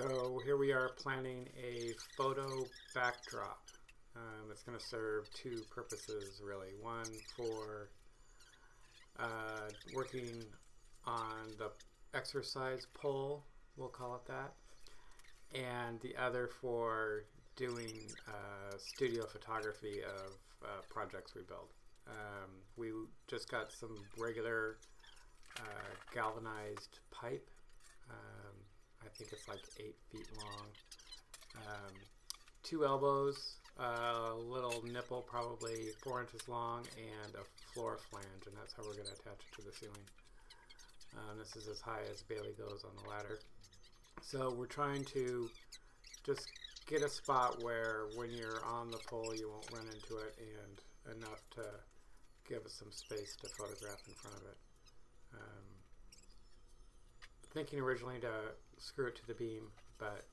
So here we are planning a photo backdrop. It's going to serve two purposes really. One for working on the exercise pole, we'll call it that, and the other for doing studio photography of projects we build. We just got some regular galvanized pipe. I think it's like 8 feet long. 2 elbows, a little nipple probably 4 inches long, and a floor flange, and that's how we're going to attach it to the ceiling. This is as high as Bailey goes on the ladder. So we're trying to just get a spot where when you're on the pole you won't run into it, and enough to give us some space to photograph in front of it. Thinking originally to screw it to the beam, but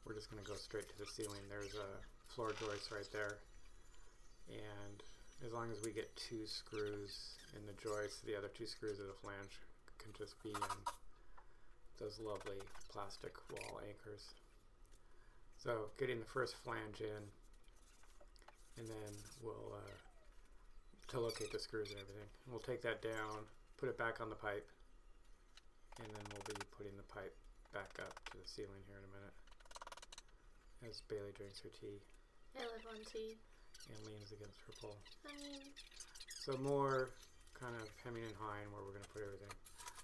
we're just going to go straight to the ceiling. There's a floor joist right there, and as long as we get 2 screws in the joist, the other 2 screws of the flange can just be in those lovely plastic wall anchors. So getting the first flange in, and then we'll to locate the screws and everything. We'll take that down, put it back on the pipe, and then we'll be putting the pipe back up to the ceiling here in a minute as Bailey drinks her tea. I live on tea. And leans against her pole. So more kind of hemming and hawing where we're going to put everything.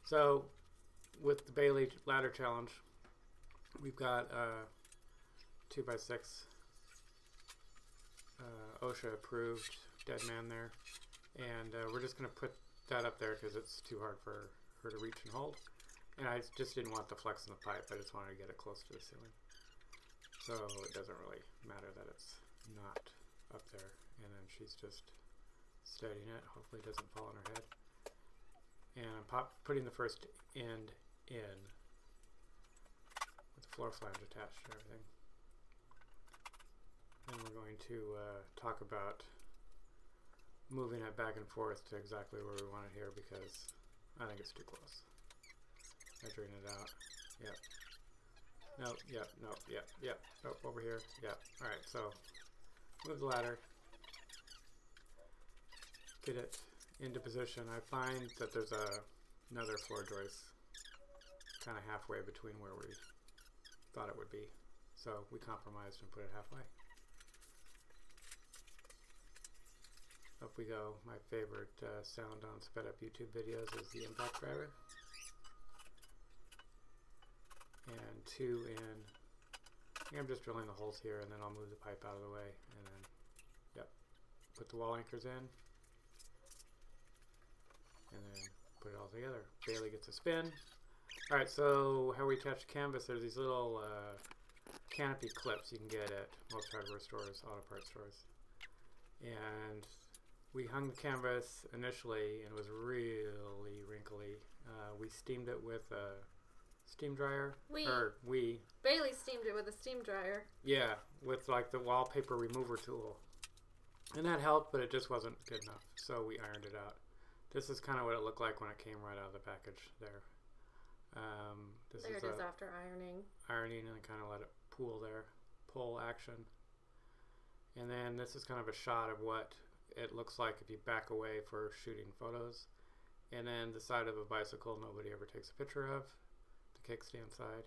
So with the Bailey ladder challenge, we've got 2x6 OSHA approved dead man there, and we're just going to put that up there because it's too hard for her to reach and hold. And I just didn't want the flex in the pipe. I just wanted to get it close to the ceiling. So it doesn't really matter that it's not up there. And then she's just steadying it. Hopefully it doesn't fall on her head. And I'm putting the first end in with the floor flange attached and everything. Then we're going to talk about moving it back and forth to exactly where we want it here because I think it's too close. Measuring it out. Yep. Nope, yep, nope, yep, yep. Nope, over here. Yep. Alright, so move the ladder. Get it into position. I find that there's another floor joist kind of halfway between where we thought it would be. So we compromised and put it halfway. Up we go. My favorite sound on sped up YouTube videos is the impact driver. And 2 in. I'm just drilling the holes here, and then I'll move the pipe out of the way, and then, yep, put the wall anchors in, and then put it all together. Bailey gets a spin. All right, so how we attach canvas, there's these little canopy clips you can get at most hardware stores, auto parts stores. And we hung the canvas initially, and it was really wrinkly. We steamed it with a steam dryer. Bailey steamed it with a steam dryer. Yeah, with like the wallpaper remover tool. And that helped, but it just wasn't good enough. So we ironed it out. This is kind of what it looked like when it came right out of the package there. There it is after ironing. Ironing, and kind of let it pool there. Pull action. And then this is kind of a shot of what it looks like if you back away for shooting photos. And then the side of a bicycle nobody ever takes a picture of. Kickstand side,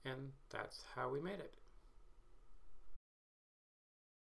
and that's how we made it.